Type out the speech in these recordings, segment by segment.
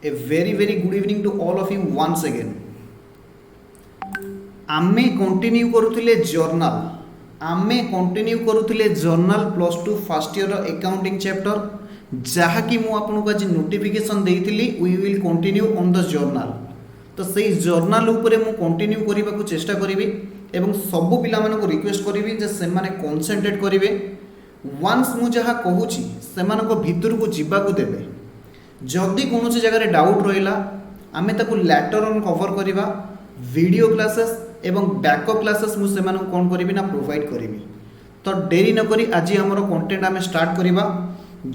A very good evening to all of you once again. आमे continue करुथिले journal plus two first year accounting chapter जहाँकि मु आपको आज नोटिफिकेशन देइथिली we will continue on the journal. तो सही जर्नल उपरे मु कंटिन्यू करने को चेष्टा करी एवं सबु पिला मानको रिक्वेस्ट करी जे से माने कंसंट्रेट करिवे। वंस मु जहाँ कहूँ से भितर को जीवाकू देवे। जदि कौन जगह डाउट रहा आमे ताकू लैटर ऑन कवर करवा वीडियो क्लासेस एवं बैकअप क्लासेस मुझे कौन करी ना प्रोवाइड करी। तो डेरी नक आज आमर कंटेंट आम स्टार्ट करवा।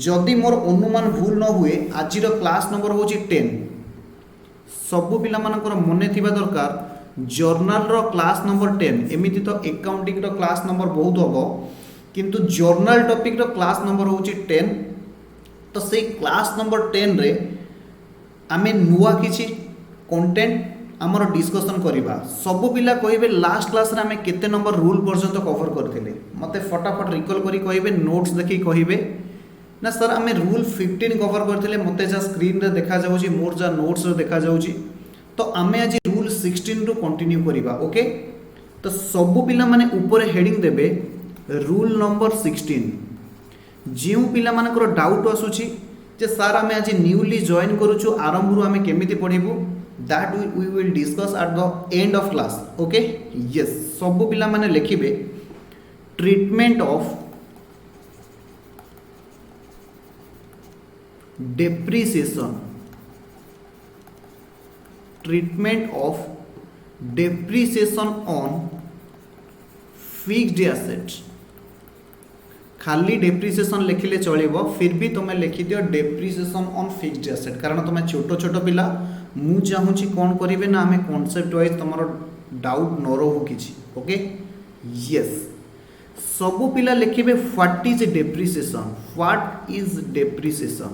जदि मोर अनुमान भूल न हुए आज क्लास नंबर हूँ 10। सबु पिला मानकर मन थिबा दरकार जर्नल रो क्लास नंबर 10। एमिति तो अकाउंटिंग रो क्लास नंबर बहुत हम किंतु जर्नल टॉपिक रो क्लास नंबर हूँ 10। तो से क्लास नंबर 10 रे आमे नुआ किछि कंटेंट आमर डिस्कशन करवा। सबु पिला कहिबे लास्ट क्लास रे आमे केते नंबर रूल पर्यंत कवर करथिले मते फटाफट रिकॉल करी कहिबे नोट्स देखि कहिबे ना सर आमे रूल 15 कवर करथिले मते जा स्क्रीन रे देखा जाउची मोर जा नोट्स रे देखा जाउची। तो आमे आज रूल 16 रु कंटिन्यू करवा। ओके तो सबु पिला माने ऊपर हेडिंग देबे रूल नंबर 16। जो पिला मानकर डाउट आसूची जे सर आमे आज न्यूली जॉइन करूछु आरंभ रु आमे केमिति पढिबु that we will discuss at the end of class. Okay yes सब पिला माने लिखिबे treatment of depreciation. Treatment of depreciation on fixed assets. खाली डेप्रिसिएशन लिखिले चलिबो फिर भी तुम्हें लिखि दियो डेप्रिसिएशन ऑन फिक्स्ड एसेट कारण तुम्हें छोट छोट पिला मु चाहूँगी कौन करेंगे ना आम कॉन्सेप्ट वाइज तुम डाउट न रो किसी। ओके यस सबु पिला लिखिबे what is depreciation. What is depreciation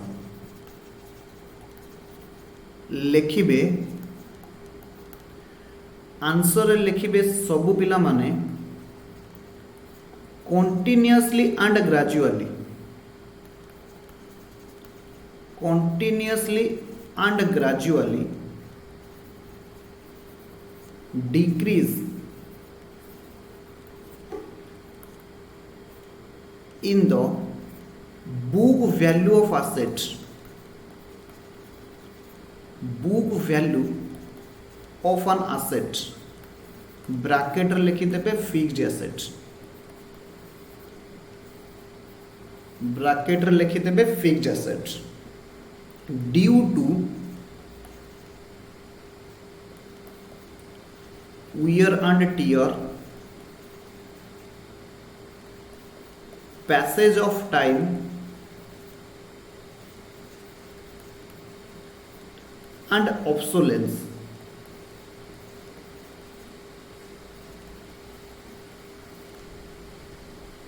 लिखिबे आंसर लिखिबे सबु पिला माने continuously and gradually decrease in the book value of asset। book value of an asset bracket लिखि देबे फिक्स्ड एसेट। ब्रैकेट लिखि देबे fixed asset due to wear and tear, passage of time and obsolescence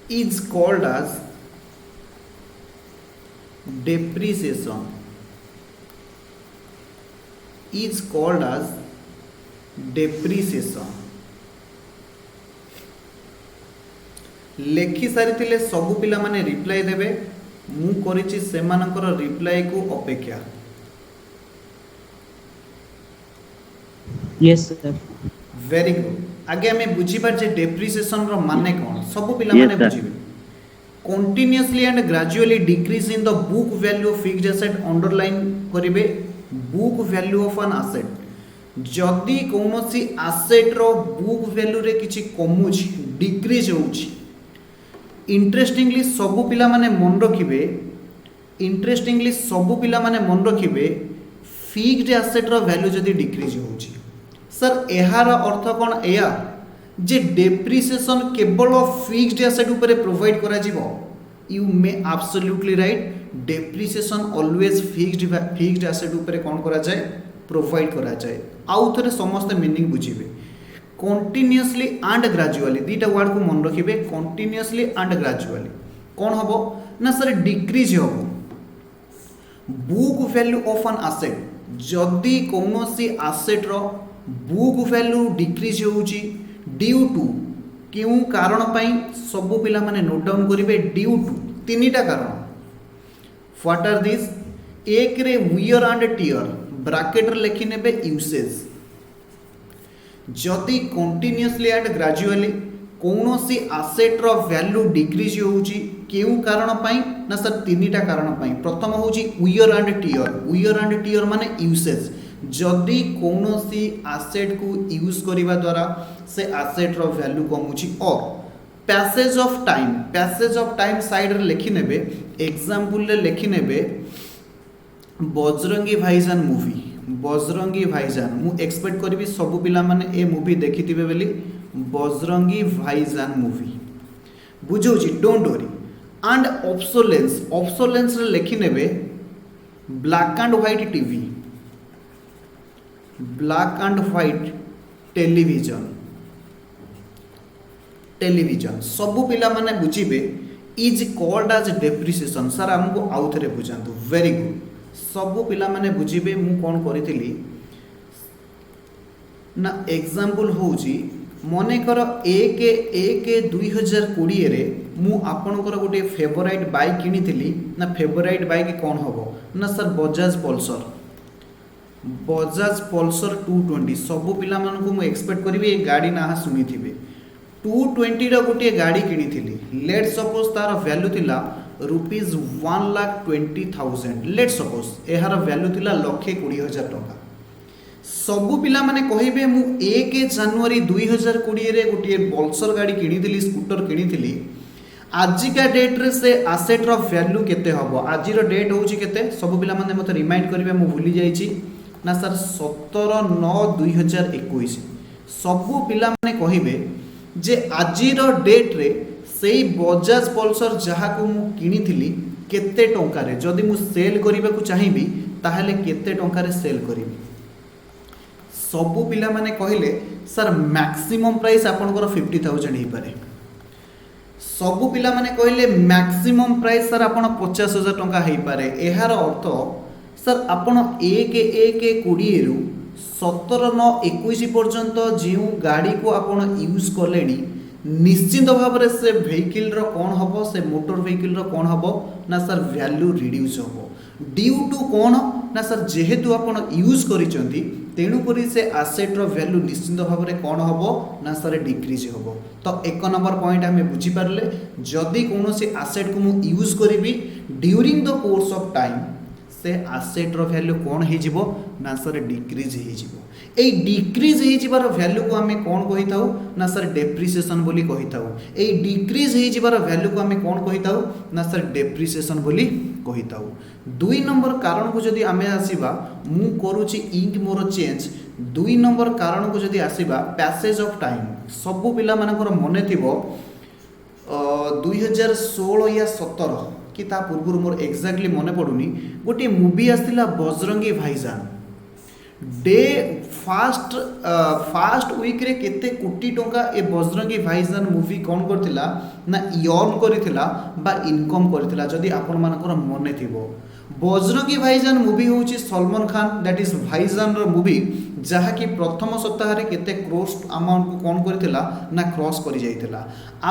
is called as depreciation। is called as depreciation। लेखि सारी सबु पिला माने reply देबे मु करिछि सेमानकर रिप्लाई को अपेक्षा। Yes sir very good. आगे हमें बुझिबार जे डेप्रिसिएशन रो माने कोन सबु पिला माने बुझिबे। continuously and gradually decrease in the book value of fixed asset underline करिवे book value of an asset। जदि कौनसी आसेट रो बुक वैल्यू रे किछि कमुछि डिक्रीज होउछि इंटरेस्टिंगली सबु पिला माने मन रखिबे फिक्स्ड एसेट रो वैल्यू जदि डिक्रीज होउछि सर एहार अर्थ कोन एया जे डेप्रिसिएशन केवल फिक्स्ड एसेट ऊपर प्रोवाइड करा जिवो। You may absolutely right depreciation always fixed asset ऊपर कोन करा जाय प्रोवाइड करा जाए। आउ थे समस्त मीनिंग बुझे कंटिन्यूअसली एंड ग्रेजुअली दीटा वर्ड को मन रखिए कंटिन्यूअसली एंड ग्रेजुअली कौन हम ना सर डिक्रीज हम book value of an asset. जदि कौन सी आसेट रो बुक वैल्यू डिक्रीज होउची ड्यू टू क्यों कारण पाई सबु पिला माने नोट डाउन करिवे ड्यू टू तीनटा कारण। व्हाट आर दिस एक रे वियर एंड टियर ब्राकेट लिखि नेबे यूसेज जदि कंटिन्यूअसली एंड ग्रेजुअली कौन सी आसेट रो वैल्यू डिक्रीज होउची केउ कारण पाई ना सर तीनटा कारण पाई प्रथम होउची वियर एंड टियर माने यूसेज जदि कौन सी आसेट को यूज करने द्वारा से आसेट रो वैल्यू कमुची और पैसेज ऑफ टाइम साइड रे लिखि नेबे एग्जांपल रे लिखि नेबे बजरंगी भाईजान मु एक्सपेक्ट करी सब पिला माने ए मूवी देखिथिबे बेली बजरंगी भाईजान movie बुझौची don't worry and obsolescence रे लिखि नेबे ब्लैक एंड व्हाइट टेलीविजन सब पिला माने बुझिबे is called as depreciation sir हमको आउ थरे बुझांतु वेरी गुड सब पिला माने बुझिबे मु कोन करिथिली ना एग्जांपल होउची मने कर 1/1/2020 रे मु आपनकर गोटे फेवरेट बाइक किनिथिली ना फेवरेट बाइक कोन हबो ना सर बजाज पल्सर 220 सब पिला मानकु मु एक्सपेक्ट करिवे ए गाड़ी ना सुनिथिबे 220 रो गोटे गाड़ी किनिथिली लेट सपोज तार वैल्यू थिला ₹1,20,000 लेट सपोज एहार वैल्यू थिला 1,20,000 टका सबु पिला माने कहिबे मु 1 जनवरी 2020 रे गोटे पल्सर गाड़ी किनिथिली स्कूटर किनिथिली आज का डेट रे से एसेट रो वैल्यू केते हबो आज रो डेट होउची केते सबु पिला माने मते रिमाइंड करिवे मु भूली जाईची ना सर 17/9/2021 सबु पिला माने कहिबे जे आज रो डेट रे सेई बजाज पल्सर जहा को मु किनिथिली केते टंका रे जदी मु सेल करिबा को चाहिबी ताहाले केते टंका रे सेल करिबी सबु पिला माने कहिले सर मैक्सिमम प्राइस आपनकर 50,000 ही पारे सबु पिला माने कहिले मैक्सिमम प्राइस सर आपन 50,000 टंका ही पारे एहार अर्थ सर आपन 1/1/20 रु 17/9/21 पर्यंत जो गाड़ी को आपन यूज कलेनी निश्चित भाव में से वेहिकल रो कौन हम से मोटर वेहिकल रो कौन हम ना सर वैल्यू रिड्यूस हम ड्यू टू कौन ना सर जेहेतु आपन यूज करिसेंती तेणुक से आसेट रो वैल्यू निश्चित भाव में कौन हम ना सर डिक्रीज हम तो 1 नंबर पॉइंट आम बुझीपारे जदि कौन से आसेट को मु यूज करी during the course of time से आसेट रो वैल्यू कौन हो ना सर डिक्रीज हो डिक्रीज हो वैल्यू को आम कौन कही था ना सर डेप्रिसिएशन बोली कही था डिक्रीज हो वैल्यू को आम कौन कही था ना सर डेप्रिसिएशन बोली कही था 2 नंबर कारण को जदि आम आसवा मु करुची इंक मोर चेंज 2 नंबर कारण को जदि आसवा पैसेज ऑफ टाइम सबु पिला मानकर मने थिबो 2016 या 17 कि ता पूर्व मोर एक्जाक्टली मने पड़ुनी गोटे मूवी आसला बजरंगी भाईजान डे फास्ट वीक रे केते कोटी टंका ए बजरंगी भाईजान मूवी कौन करथिला ना अर्न करथिला बा इनकम करथिला जदि आपन मानकर मने थिबो बजरंगी भाईजान मूवी होची सलमान खान दैट इज भाईजान रो मूवी जहा कि प्रथम सप्ताह रे केते क्रोस अमाउंट को कौन करथिला ना क्रॉस करि जाइथिला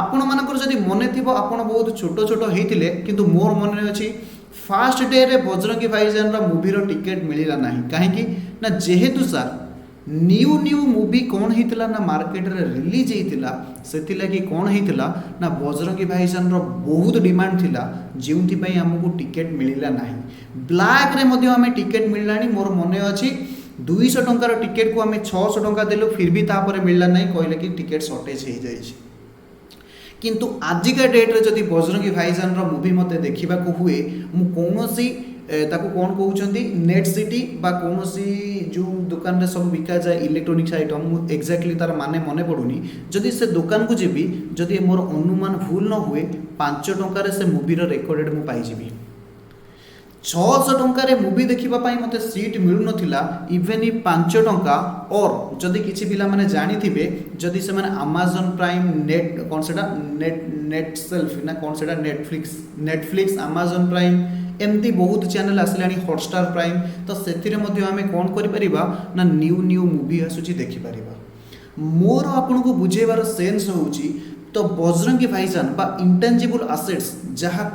आपन मानकर जदि मने थिबो आपन बहुत छोट छोट हेतिले किंतु मोर मने अछि फास्ट डे रे बजरंगी भाईजान रो मूवी रो टिकट मिलिला नाही काहे कि ना जेहेतु सर न्यू मूवी कौन होता ना मार्केट रे रिलीज होता से कौन होता ना बजरंगी भाईजान रो बहुत डिमांड थिला जोंथि पई हमको टिकट मिलिला नाही ब्लैक रे मध्य हमें टिकट मिललानी मोर मने अछि 200 टंकार टिकट को हमें 600 टंका देलु फिर भी तापर मिलला नहीं कहले कि टिकट शॉर्टेज हो जाए किंतु आजिका डेट रे जदि बजरंगी भाईजान रो मूवी मते देखिबा को हुए मु कोनोसी ताको कौन कहउचंती नेट सिटी बा कोनोसी जो दुकान रे सब बिका जाए इलेक्ट्रॉनिक्स आइटम एक्जाक्टली तार माने मने पड़ुनी जदि से दुकान को जेबी जदि मोर अनुमान भूल न हुए 5 टंका रे से मूवी रो रिकॉर्डेड मु पाई जेबी 600 टंका रे मूवी देखिबा पाई मते सीट मिलु नथिला इवन इ 5 टंका और जदि किछि पिला माने जानि थिबे जदि से माने Amazon प्राइम नेट कोन सेटा नेट सेल्फ ना कोन सेटा नेटफ्लिक्स Amazon प्राइम एमती बहुत चैनल आसलानी हॉटस्टार प्राइम तो से आम कौन करिपरिबा ना न्यू मूवी आसुची देखि परिबा मोर आपन को बुझेबार सेंस होउची तो बजरंगी भाईजान बा इंटेंजिबल एसेट्स जहाँ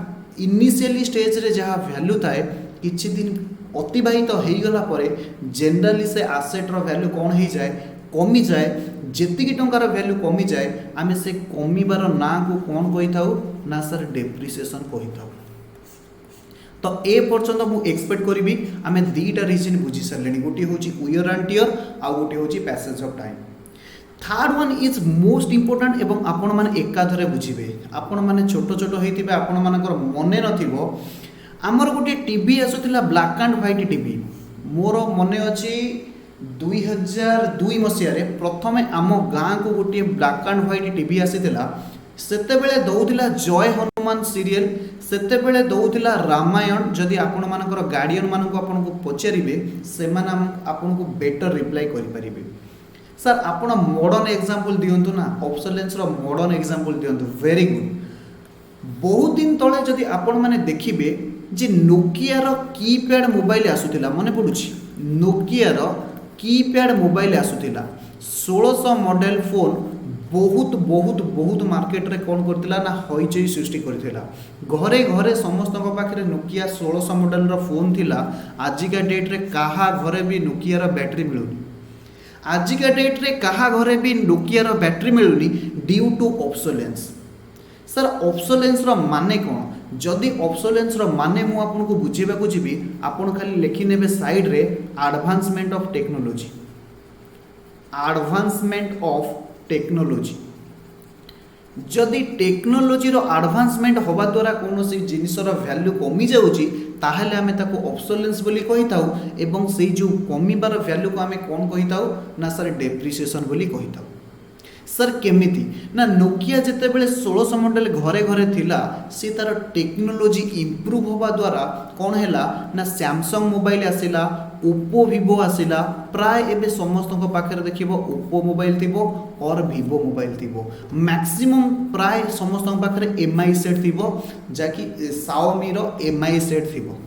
इनिशियली स्टेज रे जहाँ वैल्यू थाए किछि दिन अतिबाहित हो गला परे जनरली से आसेट्र वैल्यू कौन हो जाए कमी जाए जेतिकी टंकार वैल्यू कमी जाए आम से कमिबार ना को कौन कही था ना सर डेप्रिसिएशन कही था। तो ए पर्यंत मु एक्सपेक्ट करी आम दुईटा रिजन बुझी सारे गोटे हूँ वियर एंड टियर आउ गोटे हूँ passage of time. Third one is most important एवं आपण मैंने एकाधरे बुझे आपण मैंने छोट छोट होते आपण मानकर मन नथिबो आमर गोटे टीवी आसुला ब्लैक एंड व्हाइट टीवी मोर मन अच्छी 2002 मसीह प्रथम आम गाँ को गोटे ब्लैक एंड व्हाइट टीवी आसीला सेते बेले दौला जय हनुमान सीरियल सेते बेले दौला रामायण जदि आपण मानकर गार्डियन मान आपन को पचारे से आपन को बेटर रिप्लाई करें। सर आपण मॉडर्न एग्जांपल दियंतु ना ऑब्सोलेंस रो मॉडर्न एग्जांपल दियंतु वेरी गुड। बहुत दिन तले जदि आपण माने देखिबे जे नोकिया रो कीपैड मोबाइल आसुतिला मन पडुछि नोकिया रो कीपैड मोबाइल आसुतिला 1600 मॉडल फोन बहुत बहुत बहुत मार्केट रे कौन करथिला ना हईचई सृष्टि करथिला घरे घरे समस्त पाखे नोकिया 1600 मॉडल रो फोन थिला। आजिका डेट रे कहा घरे भी नोकिया रो बैटरी मिलुनी आजिका डेट रे कहा घरे भी नोकिया रो बैटरी मिलुनी due to obsolescence. Sir obsolescence रो माने कौन जदि ऑब्सोलेंस रो माने मु आपन को बुझेबा को जीबी आपन खाली लिखि नेबे साइड रे advancement of technology advancement of technology जदि टेक्नोलॉजी रो एडवांसमेंट होबा द्वारा कोनोसी जिनिस रो वैल्यू कमी जाउची ताहले आमे ताको ऑब्सोलेंस बोली कहि ताऊ एवं सेई जो कमीबार वैल्यू को आमे कोन कहि ताऊ ना सर डेप्रिसिएशन बोली कहि ताऊ। सर केमिति ना नोकिया जेते बेले 1600 मॉडल घरे घरे थिला सी तार टेक्नोलॉजी इंप्रूव होबा द्वारा कौन हैला ना सैमसंग मोबाइल आसिला ओप्पो वीवो आसिला प्राय एबे समस्त पाखे देखिबो ओप्पो मोबाइल थिबो और वीवो मोबाइल थिबो मैक्सिमम प्राय समस्त पाखे एमआई सेट थिबो जाकी Xiaomi रो एमआई सेट थिबो।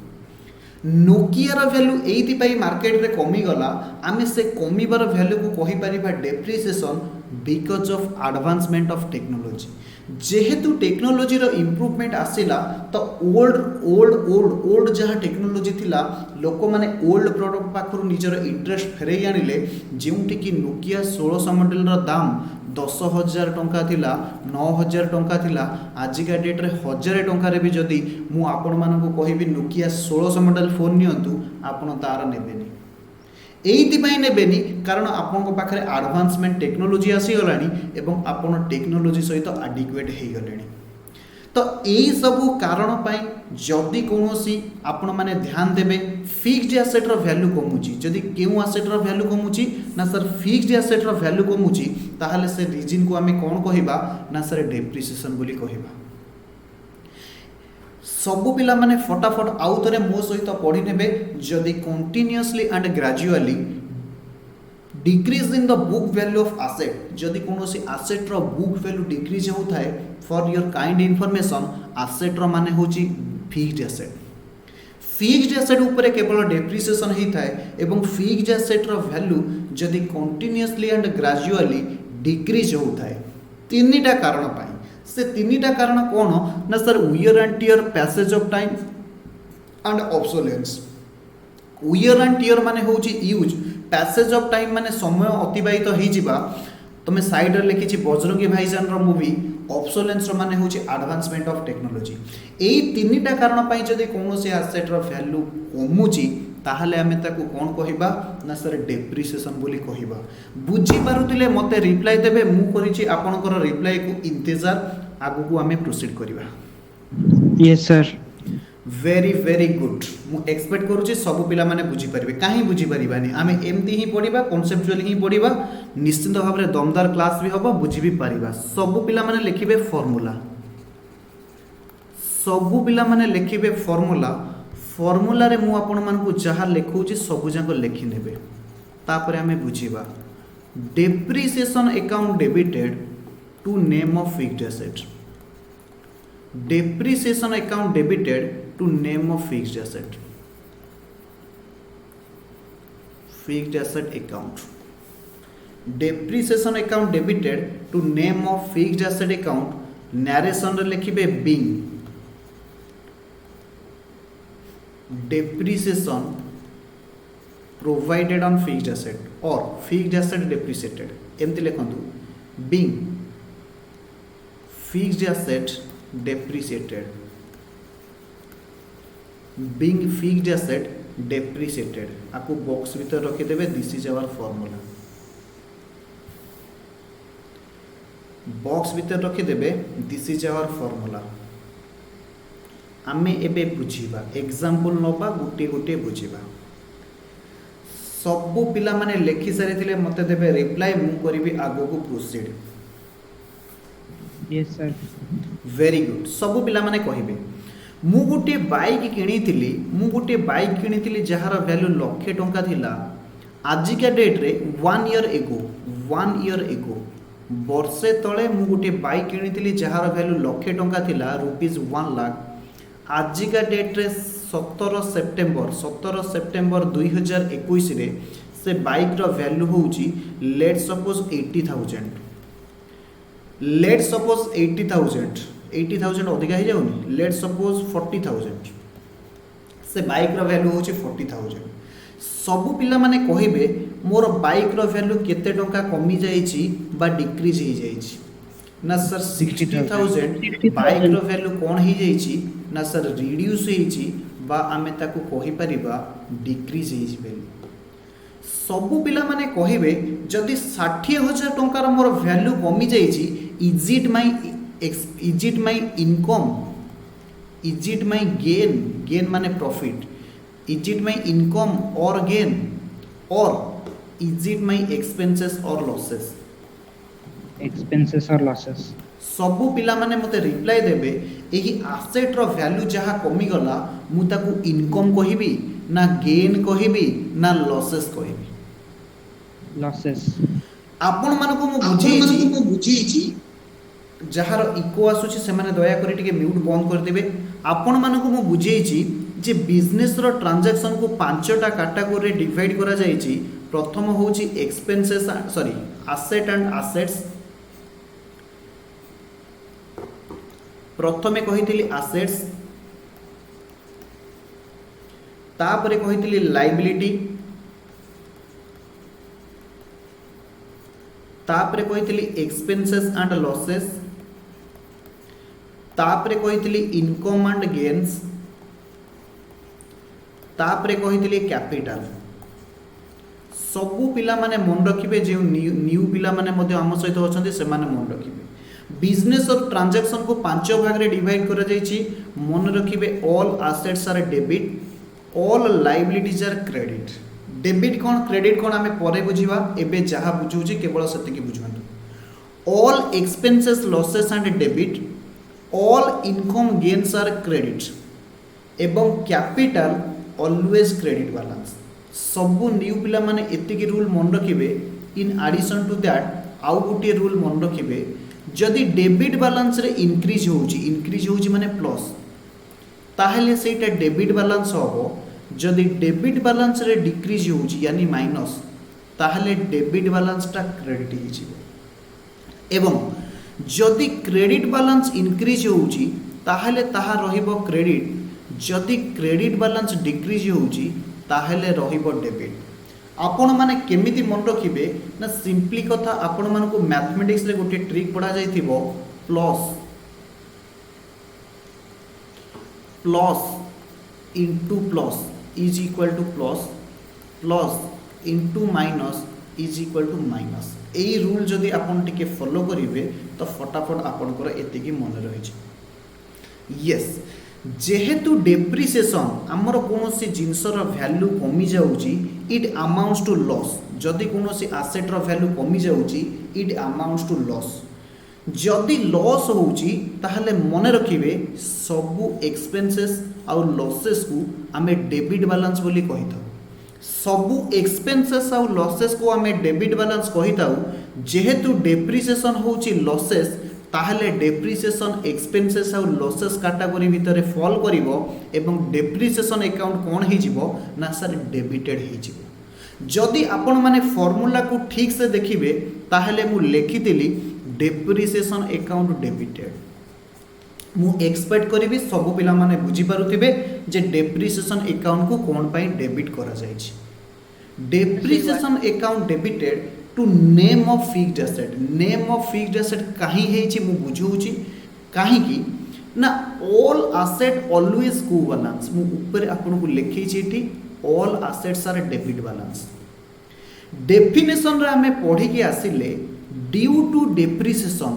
नोकिया रो वैल्यू एइति पई मार्केट रे कमी गला आमे से कमीबार वैल्यू को कहि परिबा depreciation because of advancement of technology जेहेतु टेक्नोलॉजी रो इंप्रूवमेंट आसिला तो ओल्ड ओल्ड ओल्ड ओल्ड जहाँ टेक्नोलॉजी थिला लोक माने ओल्ड प्रोडक्ट पाखरु निजर इंटरेस्ट फेरई आनिले जेउठी कि नोकिया 1600 मॉडल रो दाम 10,000 टंका थिला 9,000 टंका थिला आजिका डेट रे 1000 टंका रे भी जदी मु आपण मानको कहिबी नोकिया 1600 मॉडल फोन नियंतु आपण तार नेबेनी एइथिपाई नेबेनी कारण आपन पाखरे एडवांसमेंट टेक्नोलॉजी आसीगलानी एवं आपन टेक्नोलॉजी सहित एडिक्वेट हो गलेनी। तो यही सब कारण पाई जदि कौनसी आपण माने ध्यान देबे फिक्स्ड एसेट रो वैल्यू कमुची जदि केउ एसेट रो वैल्यू कमुची ना सर फिक्स्ड एसेट रो वैल्यू कमुची ताहले से रीजन को आमे कोन कहिबा ना सर डेप्रिसिएशन बोली कहिबा। सबु पिला माने फटाफट आउ थरे मो सहित पढ़ी नेबे जदि continuously and gradually decrease in the book value of asset जदि कोनोसी एसेट रो बुक वैल्यू डिक्रीज होताए for your kind information asset रो माने होची फिक्स्ड एसेट ऊपर केवल डेप्रिसिएशन ही थाए एवं फिक्स्ड एसेट रो वैल्यू जदि कंटिन्यूअसली एंड ग्रेजुअली डिक्रीज होताए तीनटा कारण पाई से तीनटा कारण कौन ना sir wear and tear passage of time and obsolescence. Wear and tear माने होची यूज पैसेज ऑफ टाइम माने समय अतिबाहित हो जिबा तमे साइड रे लिखिछि बजरंगी भाईजान रो मूवी ऑब्सोलेंस रो माने होची एडवांसमेंट ऑफ टेक्नोलॉजी एई तीनटा कारण पई जदि कोनोसी एसेट रो वैल्यू कमुची ताहले आमे ताको कोन कहिबा ना सर डेप्रिसिएशन बोली कहिबा। बुझी पारुतिले मते रिप्लाई देबे मु करिछि आपनकर रिप्लाई को इंतजार आगु को आमे प्रोसीड करिबा। Yes sir very very good मु एक्सपेक्ट करूछि सब पिला माने बुझी परिबे काहे बुझी परिबानी आमे एमती ही पढिबा कॉन्सेप्चुअली ही पढिबा निश्चित भाव में दमदार क्लास भी हबो बुझी भी परिबा। सब पिला माने लिखिबे फार्मूला सब पिला माने लिखिबे फार्मूला फार्मूला रे मु आपण मान को जहा लिखौछि सब जाको लिखि नेबे तापरे आमे बुझिबा depreciation account debited to name of fixed asset depreciation account debited to name of fixed asset account depreciation account debited to name of fixed asset account narration रे लिखिबे depreciation provided on fixed asset or fixed asset depreciated एमती लिखंतु being fixed asset depreciated being fixed asset depreciated आपको box भीतर रखी देबे this is our formula box भीतर रखी देबे दिस इज आवर फार्मूला आमे एबे बुझीबा एग्जांपल नबा गुटे गुटे बुझीबा सबु पिला माने लेखि सारी थिले मते देबे रिप्लाई मु करबी आगो को proceed Yes, sir. Very good सबु पिला माने कहिबे मु गुटे बाइक किणीथिली मु गुटे बाइक किणीथिली जहार वैल्यू लाख टंका थिला आजिका डेट रे 1 ईयर एगो वर्षे तळे मु गुटे बाइक किणीथिली जहार वैल्यू लाख टंका थिला रुपीस 1 लाख आजिका डेट रे 17 सेप्टेम्बर 2021 रे से बाइक रो वैल्यू होउची लेट सपोज 80,000 अधिका ही जाउनी लेट सपोज 40,000 से बाइक रो वैल्यू होउची 40,000 सबु पिला माने कहिबे मोर बाइक रो वैल्यू केते टंका कमी जाईची बा डिक्रीज ही जाईची ना सर 60,000 बाइक रो वैल्यू कोन ही जाईची ना सर रिड्यूस होईची बा आमे ताकू कहि परिबा डिक्रीज होईची बेली सबु पिला माने कहिबे जदि 60,000 टंकार मोर वैल्यू कमी जाईची is it my income is it my gain माने profit is it my income or gain or is it my expenses or losses Expenses or losses. सबु पिला माने मते रिप्लाई देबे एही एसेट रो वैल्यू जहा कमी गला मु ताकू इनकम कहिबी ना गेन कहिबी ना लॉसेस कहिबी Losses. आपण मानको मु बुझेइची जहार इको आसुची से माने दया करी टिके म्यूट बंद कर देबे आपण मानको मु बुझेइची जे बिजनेस रो ट्रांजैक्शन को पांचटा कैटेगरी डिवाइड करा जाईची प्रथम होउची expenses sorry asset and assets प्रथमे कहितली एसेट्स तापरे कहितली लायबिलिटी तापरे कहितली एक्सपेंसेस एंड लॉसेस तापरे कहितली इनकम एंड गेन्स तापरे कहितली कैपिटल सबु पिला माने मन रखिबे जे न्यू पिला माने मध्ये हम सहित अछंती से माने मन रखिबे बिजनेस और ट्रांजैक्शन को पांच भाग रे डिवाइड करा जायछि मन रखिबे all assets are debit all liabilities are credit debit कोन क्रेडिट कोन हमें परे बुझिबा एबे जहा बुझुछि केवल सतिकी बुझांतु all expenses losses and debit all income gains are credit एवं कैपिटल ऑलवेज क्रेडिट बैलेंस सबु न्यू पिला माने एतिकी रूल मन रखिबे इन एडिशन टू दैट आउ गोटे रूल मन रखिबे जदि डेबिट बैलेंस रे इंक्रीज होउची माने प्लस ताहेले सेटा डेबिट बैलेंस होबो जदि डेबिट बैलेंस रे डिक्रीज होउची यानी माइनस ताहेले डेबिट बैलेंस ता क्रेडिट ही जिवो एवं जदि क्रेडिट बैलेंस इंक्रीज होउची ताहेले ताहा रहिबो क्रेडिट जदि क्रेडिट बैलेंस डिक्रीज होउची ताहेले रहिबो डेबिट आपण माने केमिति मन रखिबे ना सिंपली कथा आपण मानको मैथमेटिक्स रे गोटे ट्रिक पढ़ा जाइथिबो plus into plus is equal to plus into minus is equal to minus एई रूल जदि आपण टिके फॉलो करिवे तो फटाफट आपनकर एतिकी मन रहिछि यस जेहेतु डेप्रिसिएशन आमर कोनोसी जिनसर वैल्यू कमी जाउची इट अमाउंट्स टू लॉस जदि कोनोसी एसेट रो वैल्यू कमी जाउची इट अमाउंट्स टू लॉस जदि लॉस होउची ताहले मने रखिबे सबु एक्सपेंसेस और लॉसेस को आमे डेबिट बैलेंस बोली कहिता सबु एक्सपेंसेस और लॉसेस को आमे डेबिट बैलेंस कहिता जेहेतु डेप्रिसिएशन होउची लॉसेस ताहले depreciation expenses or losses category भितर फॉल करिवो एवं डेप्रिसिएशन अकाउंट कोन ही जिवो ना सर डेबिटेड ही जिवो जदि आपण माने फार्मूला को ठीक से देखिबे ताहले मु लिखितिली डेप्रिसिएशन अकाउंट डेबिटेड मु एक्सपेक्ट करी सब पिला माने बुझी पारुथिबे जे डेप्रिसिएशन अकाउंट को कोन पाई डेबिट करा जायछि। Depreciation account debited to name of fixed asset. Name of fixed asset कहीं हेछि मु बुझौछि कहीं की ना ऑल एसेट ऑलवेज को बैलेंस मु ऊपर आपन को लिखै छी एठी all assets are debit balance. Definition रे हमें पढ़ी के आसिले ड्यू टू डेप्रिसिएशन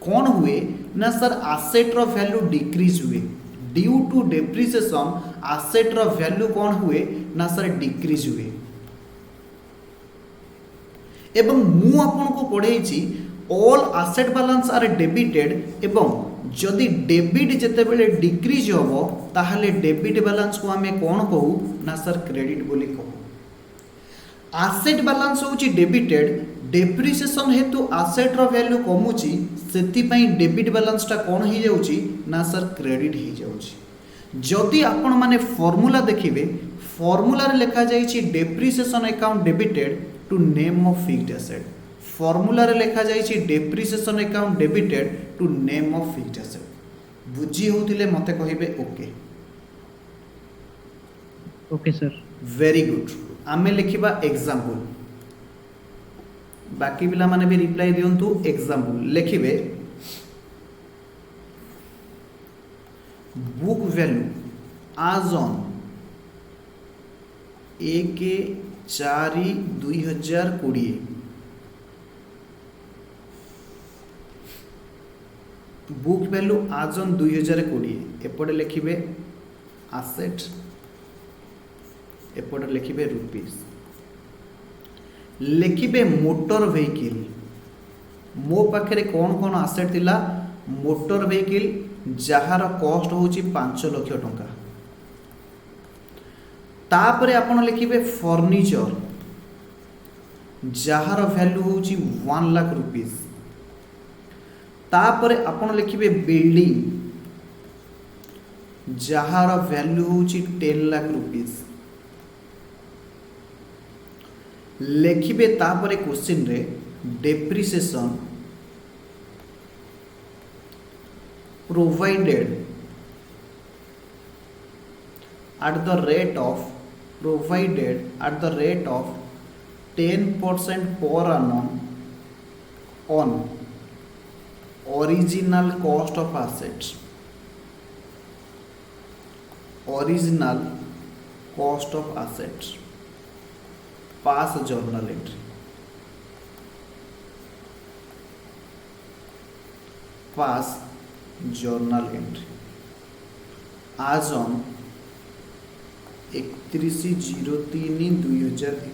कौन हुए ना सर एसेट रो वैल्यू डिक्रीज हुए। ड्यू टू डेप्रिसिएशन एसेट रो वैल्यू कौन हुए ना सर डिक्रीज हुए। एवं मु आपन को पढ़े छी all asset balance are debited एवं जदि डेबिट जेते बेले डिक्रीज होबो ताहले डेबिट बैलेंस को हमें कौन कहू ना सर क्रेडिट बोली कहू। एसेट बैलेंस होची डेबिटेड डेप्रिसिएशन हेतु एसेट रो वैल्यू कमुची सेति पई डेबिट बैलेंस ता कौन ही जाउची ना सर क्रेडिट ही जाउची। जदि आपण माने फार्मूला देखिबे फार्मूला रे लिखा जाईची depreciation account debited to name of fixed asset. Formula रे लिखा जाईची depreciation account debited to name of fixed asset. बुझी होतिले मते कहिबे okay. Okay sir. Very good. आमे लिखिबा एग्जांपल बाकी पिला माने भी रिप्लाई दियंतु। एग्जांपल लिखिबे book value as on 1/4/2020 book value as on 2020 एपटे लिखिबे एसेट एपटे लिखिबे रुपीस लिखिबे मोटर व्हीकल। मो पाखे कौन कौन एसेट थिला मोटर व्हीकल जहार कॉस्ट होची 5 लाख टंका। तापरे आपण लिखिबे फर्नीचर जहार वैल्यू होची 1 लाख रुपीस। तापरे आपण लिखिबे बिल्डिंग जहार वैल्यू होची 10 लाख रुपीस। लिखिबे तापरे क्वेश्चन रे depreciation provided at the rate of 10% per annum on original cost of assets। original cost of assets pass journal entry। pass journal entry as on 31/03/2021।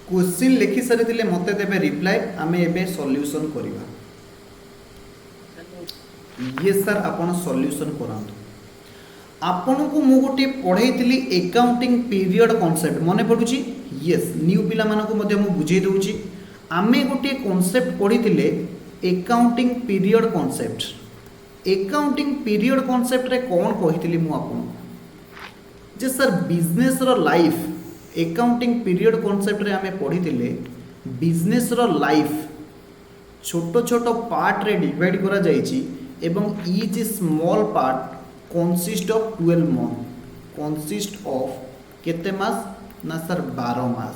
Question लिखि सारी दिले मते देबे रिप्लाई आमे एबे सॉल्यूशन करिवा। ये सर आपण सॉल्यूशन करांतु। आपण को मु गोटे पढैतिली अकाउंटिंग पीरियड कांसेप्ट मने पडुची। यस न्यू पिला मानको मध्ये मु बुझै दउची। आमे गोटे कांसेप्ट पढितिले accounting period concept. Accounting period concept रे कोन कहितली मु आपन जे सर बिजनेस रो लाइफ अकाउंटिंग पीरियड कांसेप्ट रे हमें पढितिले बिजनेस रो लाइफ छोटो छोटो पार्ट रे डिवाइड करा जायछि एवं each small part consist of 12 month consist of केते मास ना सर 12 मास।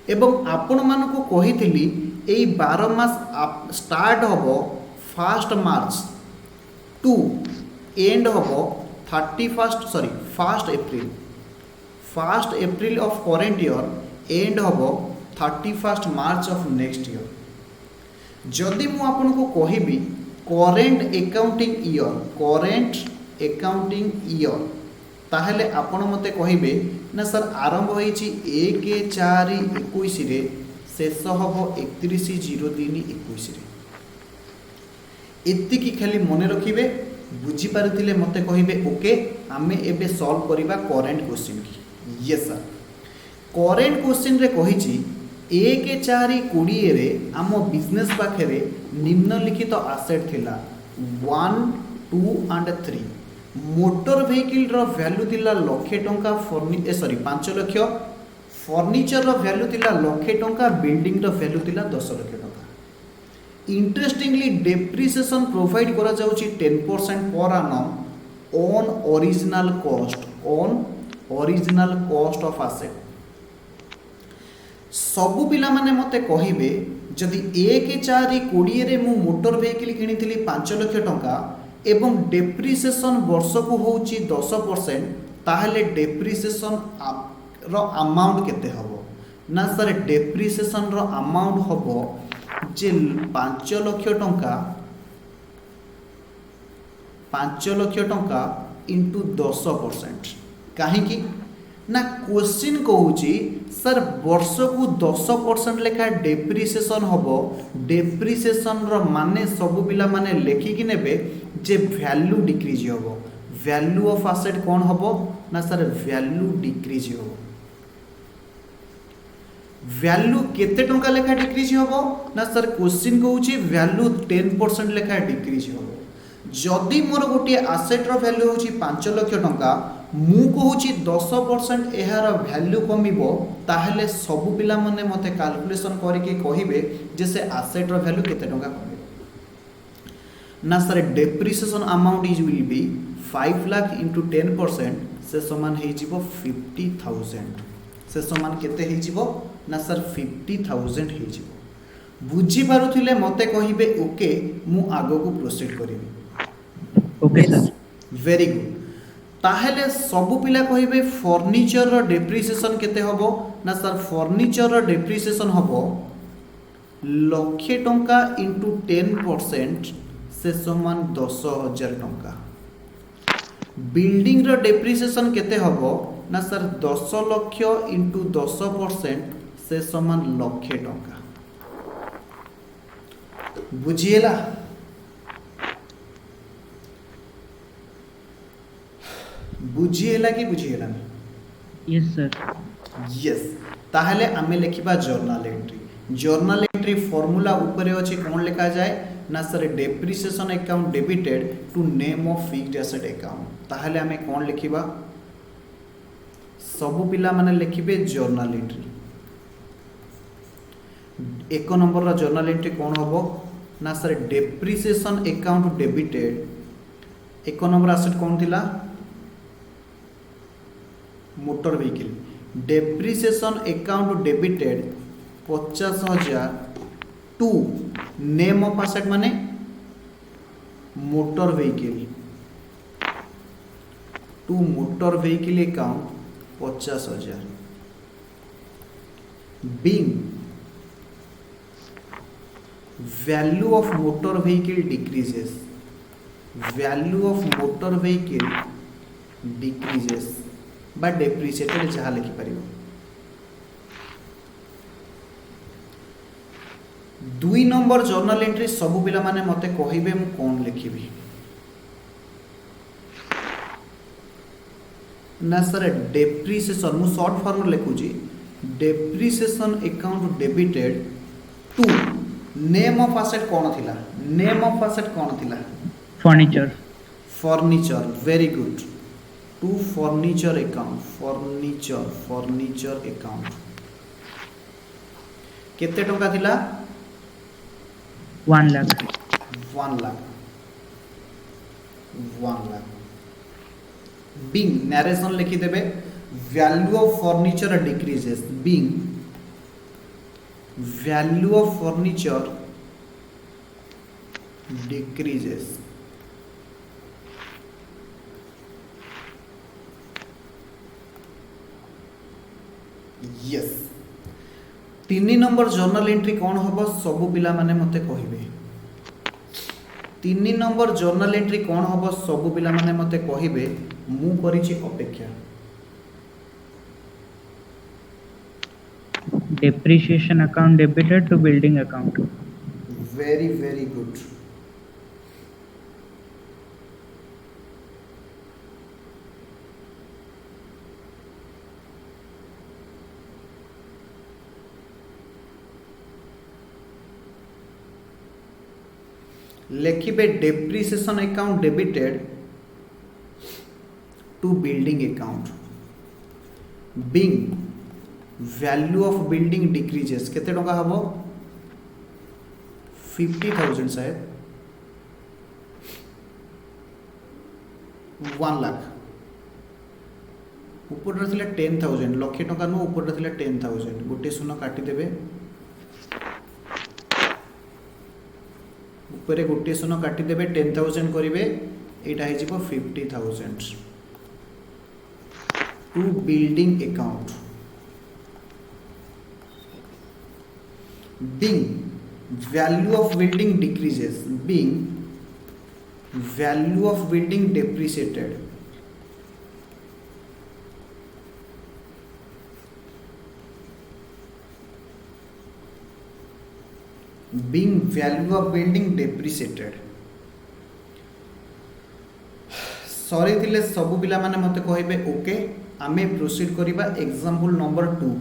एवं आपण मानको कहितली एई 12 मास स्टार्ट होबो 1 मार्च टू एंड होबो 1 April of current year and होबो 31 मार्च ऑफ नेक्स्ट ईयर। जदि मु आपन को कहिबी करेंट अकाउंटिंग ईयर ताहले आपण मते कहिबे ना सर आरंभ होईची 1/4/21 रे शेष होबो 31/03/21 रे। एतिकी खाली मने रखिबे बुझी पारथिले मते कहिबे ओके। आमे एबे सॉल्व करिबा करेंट क्वेश्चन की। यस सर करेंट क्वेश्चन रे कहिची 1/4/20 रे आम बिजनेस पाखे निम्नलिखित आसेट थिला 1, 2 and 3। मोटर व्हीकल रो वैल्यू थिला लाख टंका 5 लाख। फर्निचर वैल्यू थिला लक्षे टंका बिल्डिंग रो वैल्यू थिला 10 लाख टंका इंटरेस्टिंगली डेप्रिसिएशन प्रोवाइड करा जाउची 10% पर annum on original cost of asset सबु पिला माने मते कहिबे जदि 1/4/20 रे मु मोटर व्हीकल किनिथिली 5 लाख टंका एवं डेप्रिसिएशन वर्ष को होउची 10% ताहले डेप्रिसिएशन रो अमाउंट केते हबो ना सर डेप्रिसिएशन रो अमाउंट हबो जे 5 लाख टंका इंटू 10% काहे कि ना क्वेश्चन कहूची सर वर्ष को 10% लेखा डेप्रिसिएशन हबो डेप्रिसिएशन रो माने सब पिला माने लेखिकी नेबे जे वैल्यू डिक्रीज हबो वैल्यू ऑफ एसेट कौन हबो ना सर वैल्यू डिक्रीज हबो वैल्यू केते टंका लेखा डिक्रीज हबो ना सर क्वेश्चन कहूची वैल्यू 10% लेखा डिक्रीज हबो जदि मोर गोटे एसेट रो वैल्यू होची 5 लाख टंका मु कहूची 10% एहार वैल्यू कमिबो ताहले सब पिला माने मते कैलकुलेशन करके कहिबे जे से एसेट रो वैल्यू केते टंका कमिबो ना sir depreciation amount is will be 5 lakh into 10% से समान हे जिवो 50,000 से समान केते हे जिवो ना सर 50,000 हे जिवो बुझी पारुथिले मते कहिबे ओके मु आगो को प्रोसीड करिवि ओके सर वेरी गुड ताहेले सबु पिला कहिबे फर्निचर रो डेप्रिसिएशन केते हबो ना सर फर्निचर रो डेप्रिसिएशन हबो लक्षे टंका इंटू 10% से समान 10,000 टंका बिल्डिंग रो डेप्रिसिएशन केते हबो ना सर 10 लाख इंटू 10% से समान लक्षे टंका बुझिएला बुझिएला कि बुझिएला यस सर यस ताहले आमे लिखिबा जर्नल एंट्री फॉर्मूला ऊपर अछि कोन लिखा जाए ना sir depreciation account debited to name of fixed asset account ताहले आमे कोन लिखिबा सब पिला माने लिखिबे जर्नल एंट्री एक नंबर रा जर्नल एंट्री कोन होबो ना सर डेप्रिसिएशन अकाउंट डेबिटेड एक नंबर एसेट कोन थिला motor vehicle depreciation account debited 50,000 to name of asset माने motor vehicle to motor vehicle account 50,000 being value of motor vehicle decreases value of motor vehicle decreases बा depreciated जहाँ लिखि पारिबो दुई number journal entry सब पिला माने मते कहिबे मु कोन लिखिबी ना सर डेप्रिसिएशन मु शॉर्ट फॉर्म लिखुची depreciation account debited to name of asset कोन थिला नेम ऑफ एसेट कोन थिला furniture very good to furniture account furniture account केते टंका थिला 1 लाख 1 लाख बीइंग नरेशन लिखि देबे value of furniture decreases being value of furniture decreases yes 3 नंबर जर्नल एंट्री कौन हम सबू पिला माने मते कहिबे 3 नंबर जर्नल एंट्री कौन हम सबू पिला माने मते कहिबे मु करिछि अपेक्षा depreciation account debited to building account very good लिखिबे depreciation account debited to building account being value of building decreases केते टंका हबो 50,000 शायद 1 लाख ऊपर थिला 10,000 लक्षे टंका नु ऊपर थिला 10,000 गोटे शून्य काटी देबे ऊपर गोटे शून्य काटी देबे 10,000 करिवे एटा हे जिवो 50,000 to building account being value of building decreases being value of building depreciated being value of building depreciated sorry थिले सब पिला माने मते कहबे ओके आमे प्रोसीड करिबा एग्जांपल नंबर 2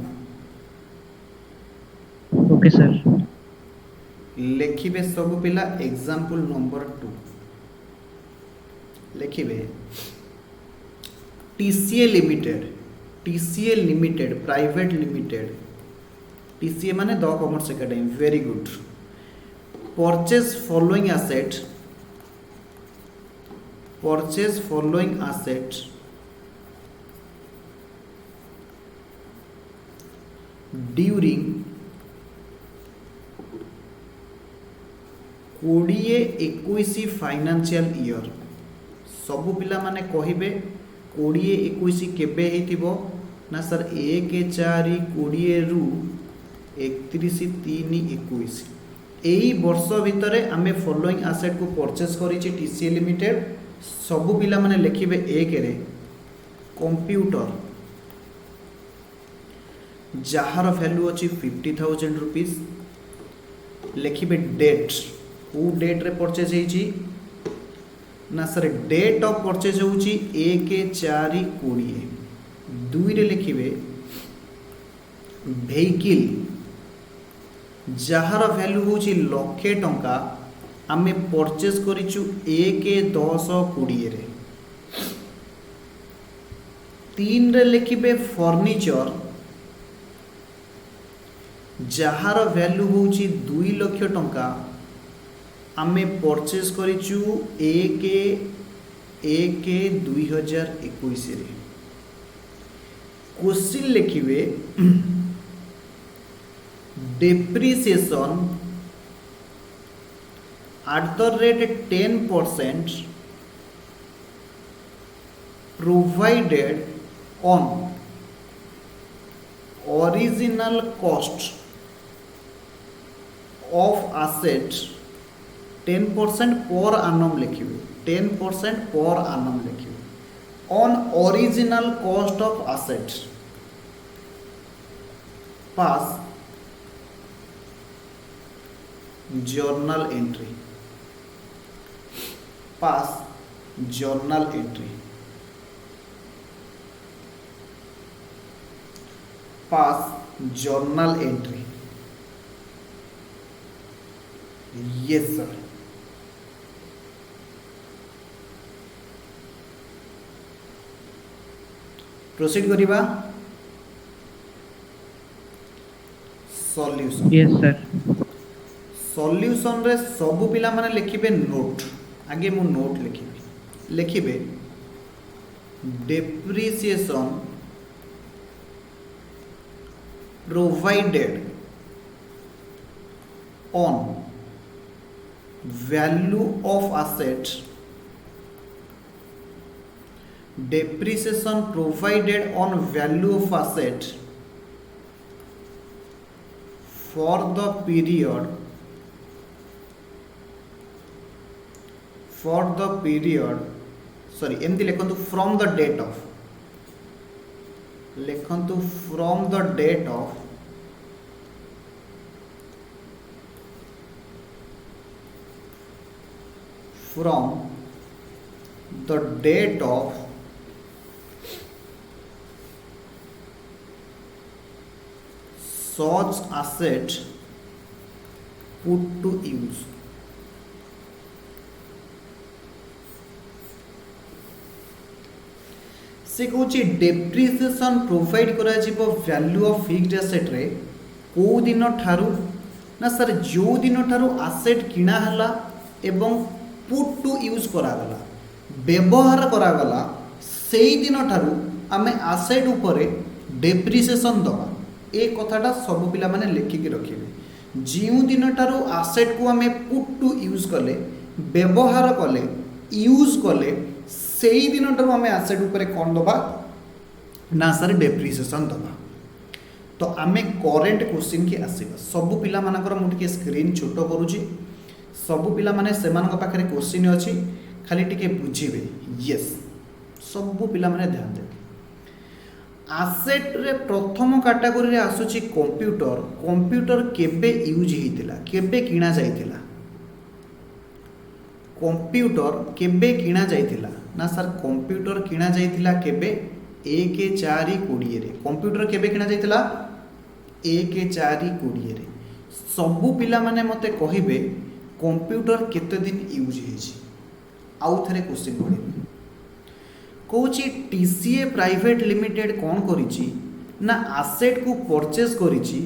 ओके सर लिखिबे सब पिला example number 2 लिखिबे TCA limited private limited TCA माने the commerce academy very good purchase following asset during 20-21 financial year सबु पिला माने कहिबे 20-21 केबे हेतिबो ना सर 1-4-20 रु 31-3-21 एई वर्ष भितरे आमे फॉलोइंग एसेट को परचेज करिछि TCA लिमिटेड सबु पिला माने लिखिबे 1 रे कंप्यूटर जहार वैल्यू अछि 50,000 रुपीस लिखिबे डेट को डेट रे परचेज हेछि ना सर डेट ऑफ परचेज होछि 1-4-20 2 रे लिखिबे व्हीकल जहार वैल्यू होछि लक्षे टंका आमे परचेज करिछु 1-10-20 रे 3 रे लिखिबे फर्नीचर जहार वैल्यू होछि 2 लाख टंका आमे परचेज करिछु 1-1-2021 रे question लिखिबे depreciation @10% provided on original cost of asset 10% per annum लिखिबे 10% per annum लिखिबे on original cost of asset pass journal entry pass journal entry pass journal entry yes sir proceed करिबा solution yes sir solution रे सब पिला माने लिखिबे note आगे मु note लिखिबे लिखिबे depreciation provided on value of asset depreciation provided on value of asset for the period sorry एमती लिखंतु from the date of लिखंतु from the date of from the date of such asset put to use से कौच depreciation provide करा जिवो value of fixed asset रे को दिन ठारू ना sir जो दिन ठारू एसेट किना हला एवं पुट टू यूज करागला व्यवहार करागला सेई दिन ठारू आमे एसेट उपरे डेप्रिसिएशन दबा ए कथाटा सब पिला माने लेखिकी रखिबे जिउ दिन ठारू एसेट को आमे पुट टू यूज कले व्यवहार कले यूज कले सेई दिन ठारू आमे एसेट उपरे कोन दबा ना सर डेप्रिसिएशन दबा। तो आमे करेंट क्वेश्चन की आसीबा सब पिला मानकर मु टिके स्क्रीन छोट करूची सब पिला माने सेमानक पाखरे क्वेश्चन अछि खाली टिके बुझिबे यस सब पिला माने ध्यान दे एसेट रे प्रथम कैटेगरी रे आसुची कंप्यूटर कंप्यूटर केबे यूज हेतिला केबे किना जायतिला कंप्यूटर केबे किना जायतिला ना सर कंप्यूटर किना जायतिला केबे 1/4/20 रे कंप्यूटर केबे किना जायतिला 1/4/20 रे सबु पिला माने मते कहिबे कंप्यूटर केते दिन यूज हेछि आउ थरे क्वेश्चन पढिबे कोची टीसीए प्राइवेट लिमिटेड कौन करिछि ना एसेट को परचेज करिछि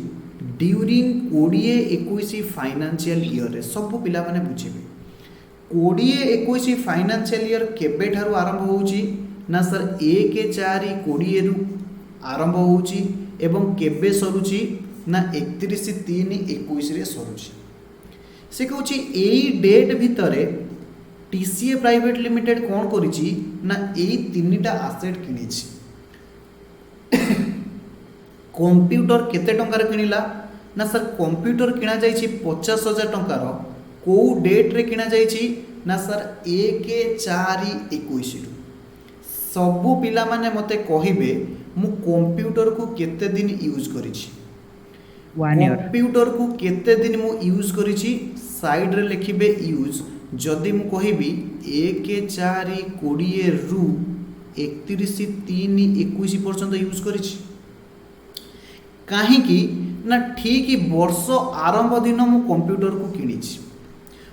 ड्यूरिंग 2021 फाइनेंशियल ईयर रे सब पिला माने बुझिबे 2021 फाइनेंशियल ईयर केबे ठारू आरंभ होउछि ना सर 1/4/20 रु आरंभ होउछि एवं केबे सरुछि ना 31/3/21 रे सरुछि से कहउछि एई डेट भितरे टीसीए प्राइवेट लिमिटेड कौन करिछि ना एई तीनटा एसेट किनिछि कंप्यूटर केते टंकार किनिला ना सर कंप्यूटर किना जाइछि 50,000 टंकार को डेट रे किना जाइछि ना सर 1/4/21 रु सबु पिला माने मते कहिबे मु कंप्यूटर को केते दिन यूज करिछि 1 year कंप्यूटर को केते दिन मु यूज करिछि साइड रे लिखिबे यूज जदि मु कहिबी 1/4/20 रु 31/3/21 पर्यंत यूज करिछि काहे कि ना ठीक वर्ष आरंभ दिन मु कंप्यूटर को किनिछि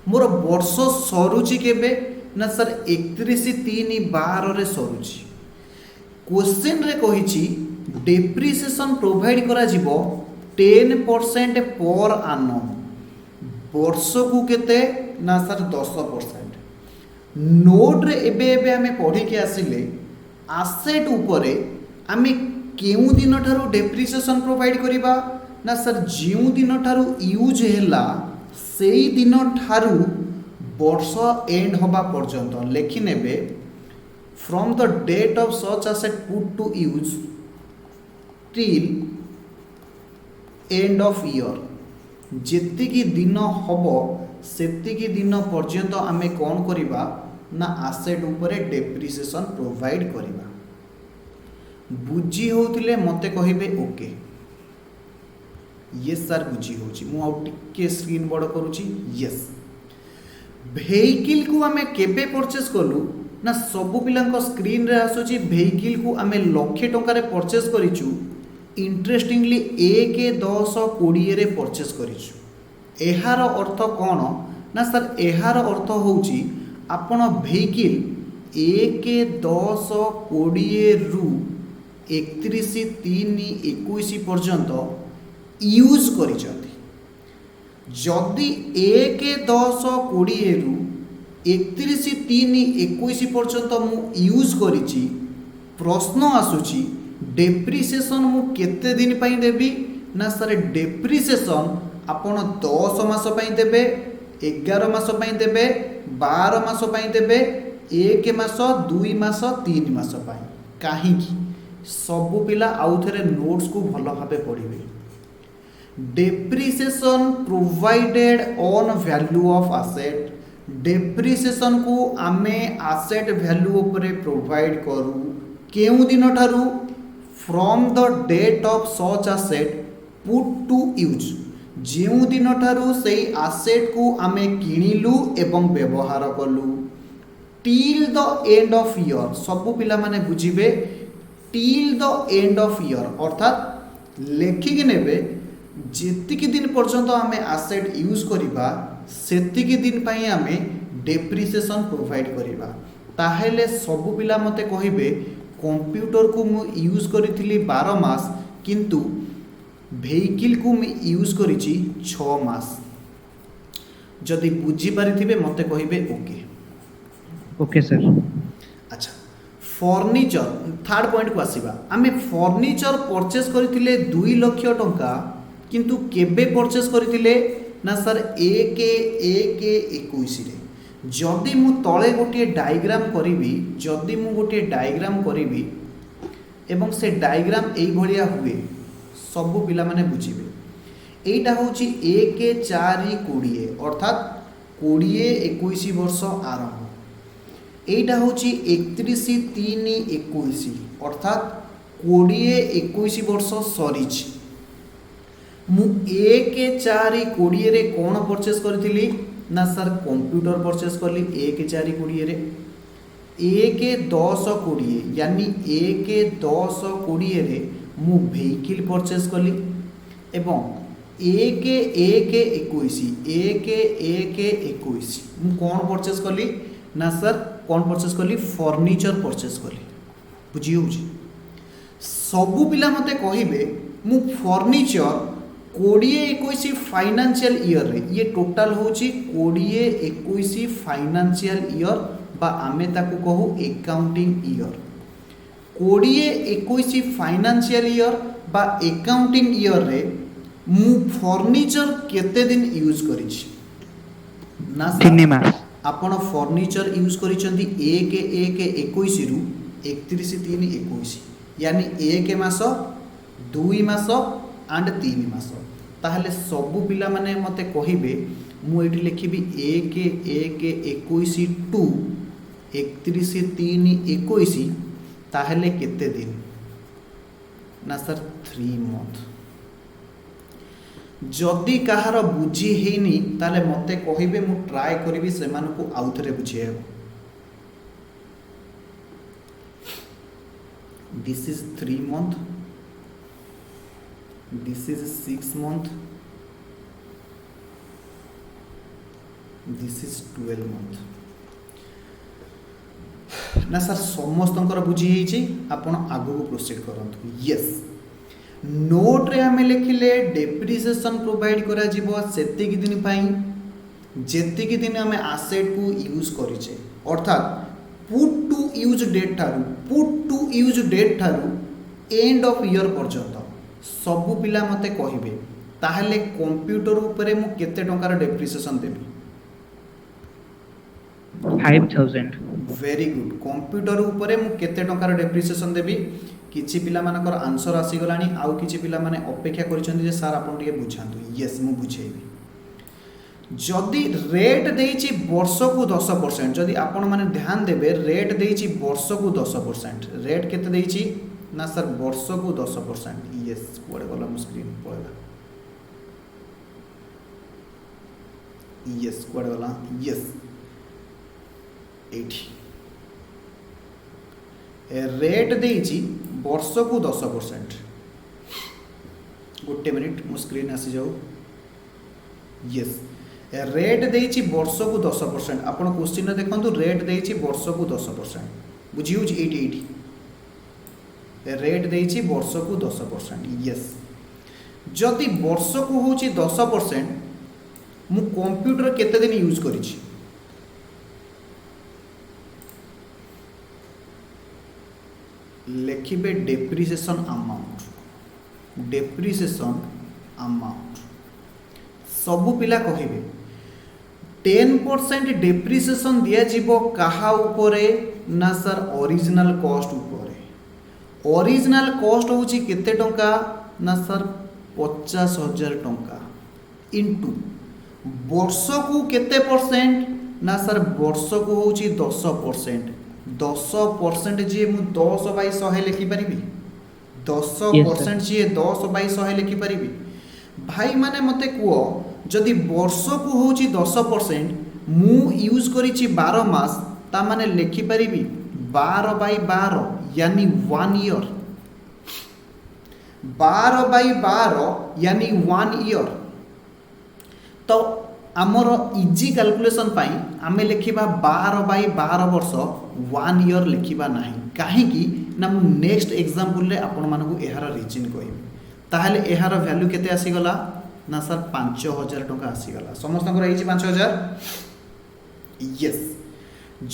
मोर वर्ष सरुचि केबे ना सर 31/3/12 रे सरुचि क्वेश्चन रे कहिछि डेप्रिसिएशन प्रोवाइड करा जिवो 10% पर annum वर्ष को केते ना सर 10% नोट रे एबे एबे हमें पढ़ी के आसिले एसेट उपरे आमे केउ दिन ठारू डेप्रिसिएशन प्रोवाइड करिबा ना सर जिउ दिन ठारू यूज हैला सेई दिन ठारू वर्ष एंड होबा पर्यंत लेखि नेबे from the date of such asset put to use till end of year जेतिकी दिन हबो सेतिकी दिन पर्यंत आमे कोन करिबा ना एसेट उपरे डेप्रिसिएशन प्रोवाइड करिबा बुझी होतिले मते कहिबे ओके यस सर बुझी होची मु आउ टिके स्क्रीन बड़ करूची यस वेहिकल को आमे केबे परचेस कलु ना सबु पिलांको स्क्रीन रे आसुची वेहिकल को आमे लक्षे टंका रे परचेस करिचु इंटरेस्टिंगली 1/10/20 रे परचेस करिचु एहार अर्थ कोन ना सर एहार अर्थ होउची आपण वेहिकल 1/10/20 रु 31/3/21 पर्यंत यूज करिसथि जदि 1/10/20 रु 31/3/21 पर्यंत मु यूज करिछि प्रश्न आसुछि डेप्रिसिएशन मु केते दिन पई देबी ना सर डेप्रिसिएशन आपण 10 मास पई देबे 11 मास पई देबे 12 मास पई देबे 1 मास 2 मास 3 मास पई काहे कि सबु पिला आउ थरे नोट्स को भलो भाबे पढिबे depreciation provided on value of asset depreciation को आमे एसेट वैल्यू उपरे प्रोवाइड करू केउ दिन ठारू from the date of such asset put to use जेउ दिन ठारू सेई एसेट को आमे किनिलु एवं व्यवहार कलु till the end of year सबु पिला माने बुझिबे till the end of year अर्थात लेखिक नेबे जेतिकी दिन पर्यंत आमे एसेट यूज करिबा सेतिकी दिन पई आमे डेप्रिसिएशन प्रोवाइड करिबा ताहेले सबु पिला मते कहिबे कंप्यूटर को मु यूज करी 12 मास किंतु वेहिकल को मु यूज करी 6 मास। जदि बुझी पारिथिबे मते कहिबे ओके। Okay sir. अच्छा फर्निचर थर्ड पॉइंट को आसीबा। आमे फर्निचर परचेस करथिले 2 लाख टंका किंतु केबे परचेस करथिले ना सर 1/1/21 रे। जदि मु तळे गोटे डायग्राम करिवि जदि मु गोटे डायग्राम करिवि एवं से डायग्राम एई भलिया हुए सब पिला माने बुझिबे। एटा होची 1/4/20 अर्थात 20-21 वर्ष आरंभ। एटा होची 31/3/21 अर्थात 20-21 वर्ष सरीच। मु 1/4/20 रे कोन परचेस करथिली ना सर कंप्यूटर परचेस करली 1/4/20 रे। 1/10/20 यानी 1/10/20 रे मु वेहिकल परचेस करली एवं 1/1/21 मु कौन परचेस कली ना सर कौन परचेस कली फर्निचर परचेस कली। बुझी होउची सबु पिला मते कहिबे मु फर्निचर 20-21 फाइनेंशियल ईयर रे ये टोटल होची 20-21 फाइनेंशियल ईयर बा आमे ताकू कहू अकाउंटिंग ईयर। 20-21 फाइनेंशियल ईयर बा अकाउंटिंग ईयर रे मु फर्निचर केते दिन यूज करिछि ना 3 मास। आपण फर्निचर यूज करिसंती 1/1/21 रु 31/3/21 यानी 1 मास 2 मास एंड 3 मास। ताहले सबु पिला माने मते कहिबे मु एठी लिखिबी 1/1/21 टू 31/3/21 ताहले केते दिन ना सर 3 मंथ। जदि कहार बुझी हेनी ताले मते कहिबे मु ट्राई करिवि सेमान को आउथरे बुझिए। This is 3 month, this is 6 month, this is 12 month. ना सर समस्तंकर बुझी हेची आपण आगु प्रोसीड करंतु। यस नोट रे हमें लिखिले डेप्रिसिएशन प्रोवाइड करा जीवो सेतिकी दिन पाई जेतिकी दिन हमें एसेट को यूज करिचे अर्थात पुट टू यूज डेट ठारू एंड ऑफ ईयर पर्यंत सबु पिला मते कहिबे ताहले कंप्यूटर ऊपर मु केते टंकार डेप्रिसिएशन देबी 5000। Very good. कंप्यूटर ऊपर मु केते टंकार डेप्रिसिएशन देबी किछि पिला मानकर आंसर आसी गलानी आउ किछि पिला माने अपेक्षा करिसंती जे सर आपण टिके बुझांतु। यस मु बुझेबी। जदि रेट देइछि वर्ष को 10% जदि आपण माने ध्यान देबे रेट देइछि वर्ष को 10% रेट केते देइछि ना सर वर्ष को 10%। यस कोडे गला मु स्क्रीन पळेला। यस कोडे गला यस 80 रेट देइछि वर्ष को 10%। गोटे मिनिट मो स्क्रीन आसी जाऊ। यस रेट देइछि वर्ष को 10%। आपण क्वेश्चन देखंतु रेट देइछि वर्ष को 10%। बुझी होछि 80 रेट देइछि वर्ष को 10%। यस जदि वर्ष को होछि 10% मु कंप्यूटर केते दिन यूज करिछि लिखिबे डेप्रिसिएशन अमाउंट सबु पिला कहिबे 10% डेप्रिसिएशन दिया जीवो कहा उपरे ना सर ओरिजिनल कॉस्ट उपरे। ओरिजिनल कॉस्ट होची केते टंका ना सर 50,000 टंका इनटू वर्ष को केते परसेंट ना सर वर्ष को होची 10%। 10% जी मु 10/100 लिखि परिबी 10% जी 10/100 लिखि परिबी। भाई माने मते कुओ जदि वर्ष को होची 10% मु यूज करिछि 12 मास ता माने लिखि परिबी 12/12 यानी 1 ईयर। 12/12 यानी 1 ईयर। तो आमर इजी कैलकुलेशन पाई आमे लिखिबा 12 बाई 12 वर्ष 1 ईयर लिखिबा नाही काहेकि ना मु नेक्स्ट एग्जांपल रे आपण मानकु एहार रीजन कहबी ताहले एहार वैल्यू केते आसी गला ना सर 5000 टका आसी गला समस्त को रही 5000 यस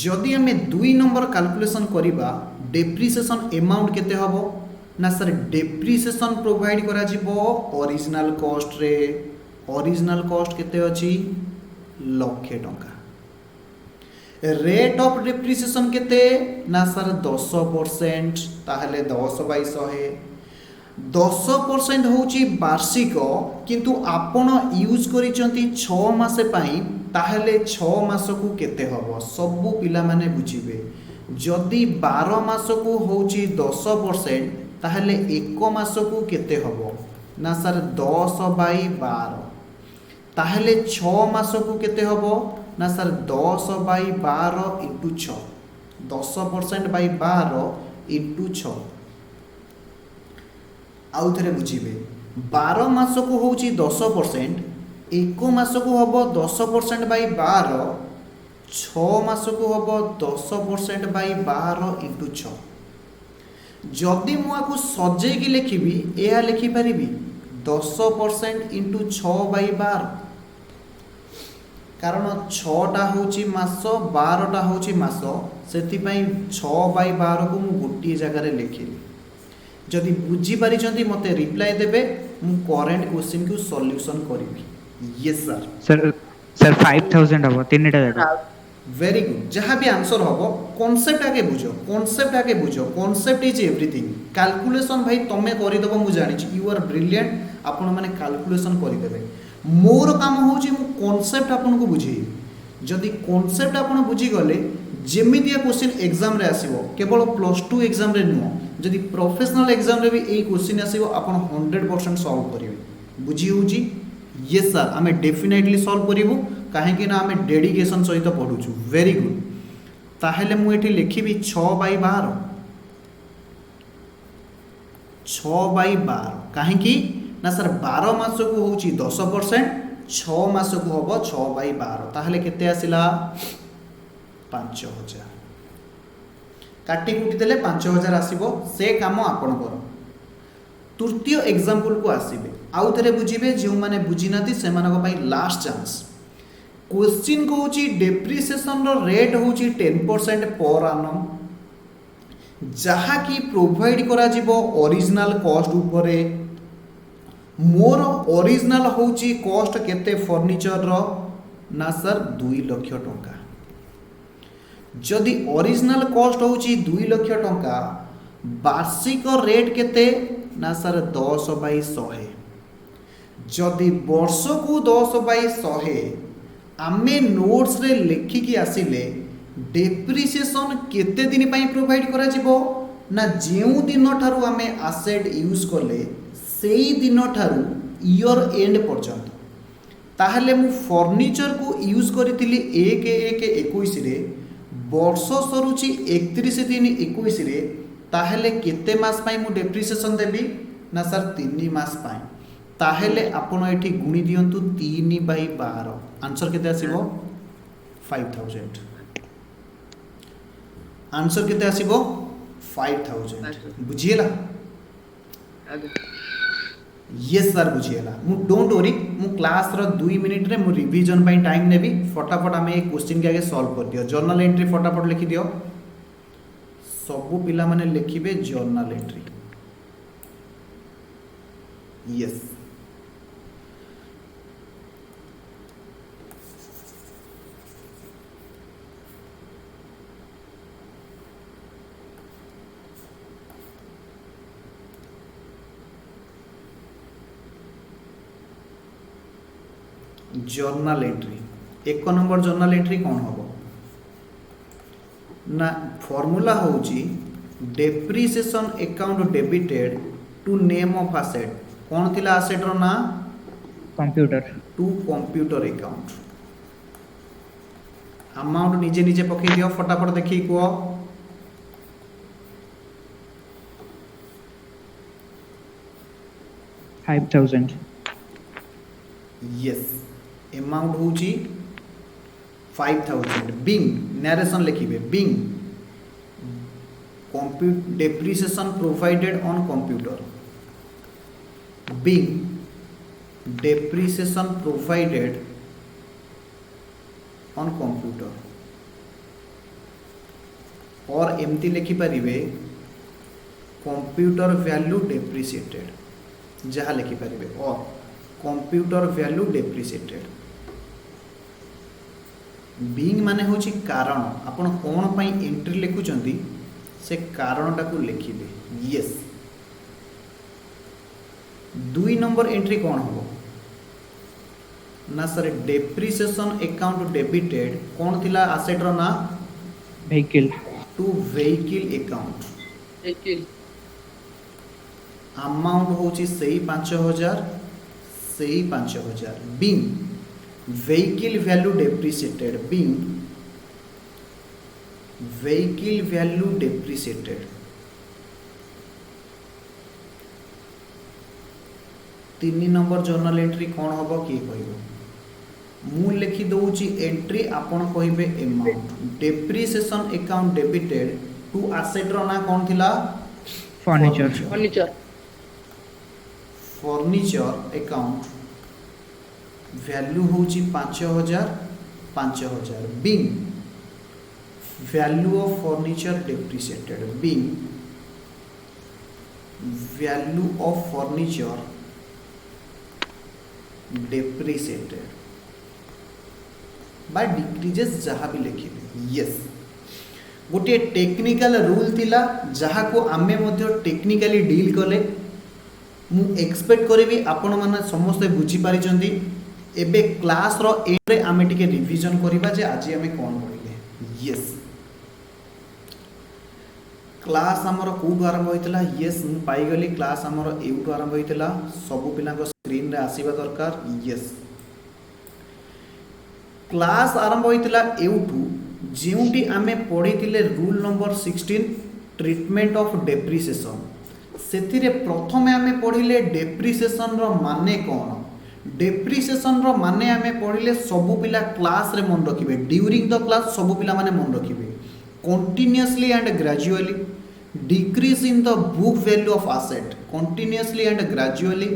जदि आमे 2 नंबर कैलकुलेशन करिबा डेप्रिसिएशन अमाउंट केते हबो ना सर डेप्रिसिएशन प्रोवाइड करा जिवो ओरिजिनल कॉस्ट रे ओरिजिनल कॉस्ट केते अछि लक्षे टंका रेट ऑफ डेप्रिसिएशन केते ना सर 10% ताहले 10 बाई 100 10% होची वार्षिक किंतु आपण यूज करिसंती 6 मासे पाई ताहले 6 मास को केते हबो सब पिला माने बुझिबे जदि 12 मास को होची 10% ताहले 1 मास को केते हबो ना सर 10 बाई 12 ताहले 6 मास को केते हबो ना sir 10 by 12 into 6 10% by 12 into 6 आउ थरे बुझिबे 12 मास को होची 10% 1 मास को हबो 10% बाई 12 6 मास को हबो 10% बाई 12 इंटू 6 जदि मु आकु सजे की लिखिबी एहा लिखि परिबी 10% इंटू 6 बाई 12 कारण 6टा होची मास 12टा होची मास सेति पई 6 बाई 12 को मु गोटी जगह रे लिखिली जदि बुझी पारिचंती मते रिप्लाई देबे मु करेंट क्वेश्चन को सॉल्यूशन करिवि यस सर सर सर 5000 हबो तीनटा जागा वेरी गुड जहाँ भी आंसर हम कॉन्सेप्ट आगे बुझो कॉन्सेप्ट इज एवरीथिंग कैलकुलेशन भाई तुम्हें करदेव मुझे जानी यू आर ब्रिलियंट आपण मैंने कैलकुलेशन करदे मोर काम हूँ कॉन्सेप्ट आपन को बुझे जदि कॉन्सेप्ट आपन बुझीगले जमितिया क्वेश्चन एग्जाम रे आसीबो केवल +2 एग्जाम रे नुह जदि प्रोफेशनल एग्जाम रे भी यही क्वेश्चन आसीबो आपण 100% सॉल्व करिवे बुझी होउची यस सर आमे डेफिनेटली सॉल्व करिवो कहीं ना आम डेडिकेशन सहित पढ़ुचु वेरी गुड ताहले मु एठी लिखिबी 6 बाई 12 6 बाई 12 कहीं ना सर 12 मास को होची 10% 6 मास को होबो 6 बाई 12 ताहले केते आसिला 5000 काटी कुटी देले 5000 आसीबो से काम आपण कर तृतीय एग्जांपल को आसीबे आउ थरे बुझिबे जे माने बुझिनाती से मानको पई लास्ट चांस क्वेश्चन को होची डेप्रिसिएशन रो रेट होची 10% पर annum जहा की प्रोवाइड करा जिवो ओरिजिनल कॉस्ट उपरे मोर ओरिजिनल होची कॉस्ट केते फर्नीचर रो ना सर 2 लाख टंका जदि ओरिजिनल कॉस्ट होची 2 लाख टंका वार्षिक रेट केते ना सर 10 बाई 100 जदि वर्ष को 10 बाई 100 आमे नोट्स रे लिखिकी आसिले डेप्रिसिएशन केते दिन पई प्रोवाइड करा जिवो ना जेउ दिन ठारू आमे एसेट यूज करले सेई दिन ठारू ईयर एंड पर्यंत ताहले मु फर्नीचर को यूज करितिली 1/1/21 रे वर्ष सरुची 31/3/21 रे ताहले केते मास पई मु डेप्रिसिएशन देबी ना सर 3 मास पई ताहले आपण एठी गुणी दियंतु 3 बाई 12 आंसर केते आसीबो 5000 आंसर केते आसीबो 5000 बुझिएला यस सर बुझिएला मु डोंट वरी मु क्लास रो 2 मिनिट रे मु रिवीजन पई टाइम नेबी फटाफट आमे ए क्वेश्चन के आगे सॉल्व कर दियो जर्नल एंट्री फटाफट लिखि दियो सब पिला माने लिखिबे journal entry yes journal entry 1 number journal entry कौन हम ना फॉर्मूला होची depreciation account debited to name of asset कौन थिला एसेट रो ना computer to computer account amount निजे निजे पकई दियो फटाफट देखी को 5000 यस अमाउंट होची 5000 बिंग नरेशन लिखिबे being depreciation provided on computer being depreciation provided on computer और एमती लिखि पारिबे कंप्यूटर वैल्यू डेप्रिसिएटेड जहाँ लिखि पारिबे और कंप्यूटर वैल्यू डेप्रिसिएटेड बीइंग माने होची कारण आपण कोन पई एंट्री लिखुचंदी से कारणटा को लिखिबे यस 2 नंबर एंट्री कौन हो ना सर डेप्रिसिएशन अकाउंट डेबिटेड कौन थिला एसेट रो ना vehicle to vehicle account vehicle amount होची सही 5000 being vehicle value depreciated being vehicle value depreciated 3 नंबर जर्नल एंट्री कौन हम किए कह मु लिखि दउची एंट्री आपण कहिबे amount depreciation account debited to asset रो ना कौन थिला furniture furniture furniture account value होची 5000 being value of furniture depreciated being value of furniture depreciated by decreases जहाँ भी लिखिले yes गोटे टेक्निकल रूल थिला जहाँ को आमे मध्य टेक्निकली डील कले मु एक्सपेक्ट करिवि आपण माने समस्त बुझी पारिचंदी एबे क्लास रो एंड रे आमे टिके रिवीजन करिबा जे आज आमे कोन पढिले yes क्लास आमर कौटू आरंभ होता येस मु पाईगली क्लास आमर एवटू आरंभ होता सबु पिला स्क्रीन रे आसीबा दरकार येस क्लास आरंभ होता एवटू जेउटी आमे पढ़ी rule number 16 treatment of depreciation सेथिरे प्रथमे आमे पढ़िले डेप्रिसिएशन रो माने कोन डेप्रिसिएशन रो माने आमे पढ़िले सबु पिला क्लास रे मन रखिबे ड्यूरिंग द क्लास सबु पिला माने मन रखिबे continuously and gradually decrease in the book value of asset continuously and gradually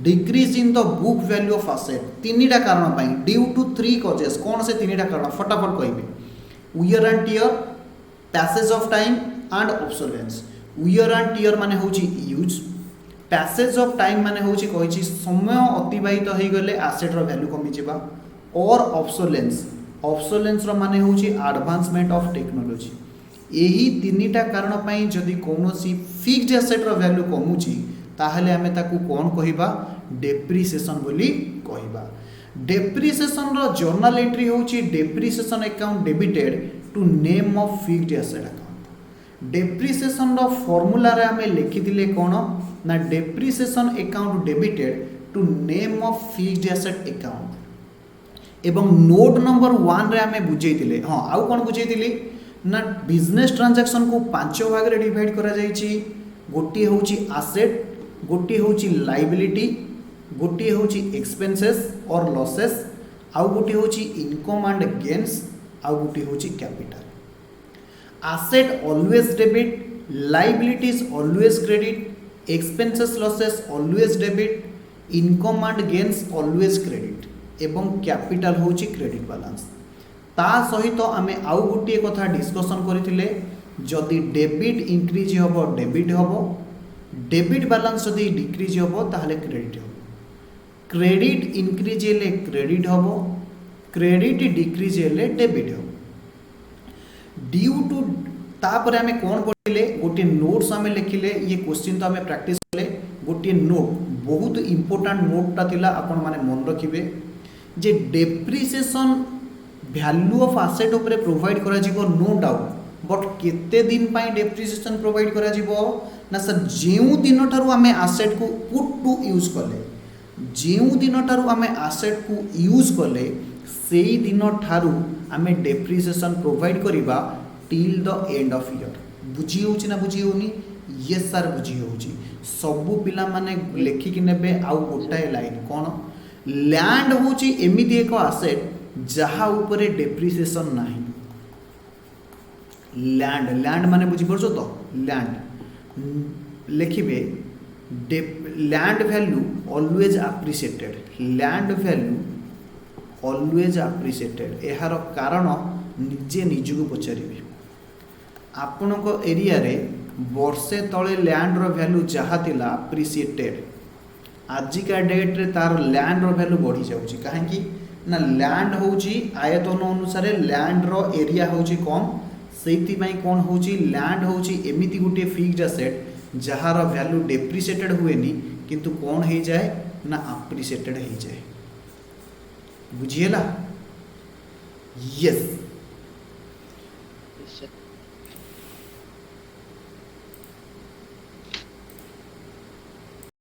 decrease in the book value of asset तीनटा कारण पाई due to 3 causes कौन से तीनटा कारण फटाफट कहबे wear and tear passage of time and obsolescence wear and tear माने होची यूज passage of time माने होची कहिची समय अतिबाहित होई गले asset रो वैल्यू कमी जेबा और obsolescence रो माने होची एडवांसमेंट ऑफ टेक्नोलॉजी यही तीनटा कारण पाई जदि कोनोसी फिक्स्ड एसेट रो वैल्यू कमुची ताहले हमें ताकू कोन कहिबा डेप्रिसिएशन बोली कहिबा डेप्रिसिएशन रो जर्नल एंट्री होची depreciation account debited to name of fixed asset account depreciation रो फार्मूला रे हमें लिखि दिले कोन ना depreciation account debited to name of fixed asset account एवं नोट नंबर 1 रे हमें बुझेइतिले हां आउ कोन बुझेइतिली ना बिजनेस ट्रांजैक्शन को 5 भाग रे डिवाइड करा जाईची गोटी होची एसेट गोटी होची लायबिलिटी गोटी होची एक्सपेंसेस और लॉसेस आउ गोटी होची इनकम एंड गेन्स आउ गोटी होची capital asset always debit liabilities always credit expenses losses always debit income and gains always credit एवं कैपिटल होची क्रेडिट बैलेंस ता सहित आमे आउ गोटे कथा डिस्कशन करथिले जदि डेबिट इंक्रीज होबो डेबिट होबो डेबिट बैलेंस जदि डिक्रीज होबो ताहले क्रेडिट होबो क्रेडिट इंक्रीज हेले क्रेडिट होबो क्रेडिट डिक्रीज हेले डेबिट होबो ड्यू टू तापर आमे कोन पढिले गोटे नोट्स आमे लिखिले ये क्वेश्चन तो आमे प्रैक्टिस कले गोटे नोट बहुत इंपोर्टेंट नोटटा थिला आपण माने मन रखिबे जे डेप्रिसिएशन वैल्यू ऑफ एसेट ऊपर प्रोवाइड करा जीवो नो डाउट बट केते दिन पाई डेप्रिसिएशन प्रोवाइड करा जीवो ना सर जेउ दिन ठारू आमे एसेट को पुट टू यूज कले जेउ दिन ठारू आमे एसेट को यूज कले सेई दिन ठारू आमे डेप्रिसिएशन प्रोवाइड करिबा till the end of year बुझी होची ना बुझी होनी यस सर बुझी होची सबु पिला माने लेखि कि नेबे आउ गोटाए लाइन कोन लैंड होची एमिति एक आसेट जहा उपरे डेप्रिसिएशन नाही। लैंड लैंड माने बुझी परछो तो लैंड लिखिबे land value always appreciated. Land value always appreciated एहार कारण निजे निजको पचारिबे। आपणको एरिया रे वर्षे तले लैंड रो वैल्यू जहा थिला अप्रिशिएटेड आजिका डेट रे तार लैंड रो वैल्यू बढ़ी जाउची काहेकि ना लैंड होची आयतन अनुसार लैंड रो एरिया होची कम सेति पई कोन होची लैंड होची एमिति गुटे फिक्स्ड एसेट जहार वैल्यू डेप्रिशिएटेड हुएनी किंतु कोन हे जाए ना अप्रिशिएटेड हे जाए। बुझिएला? यस।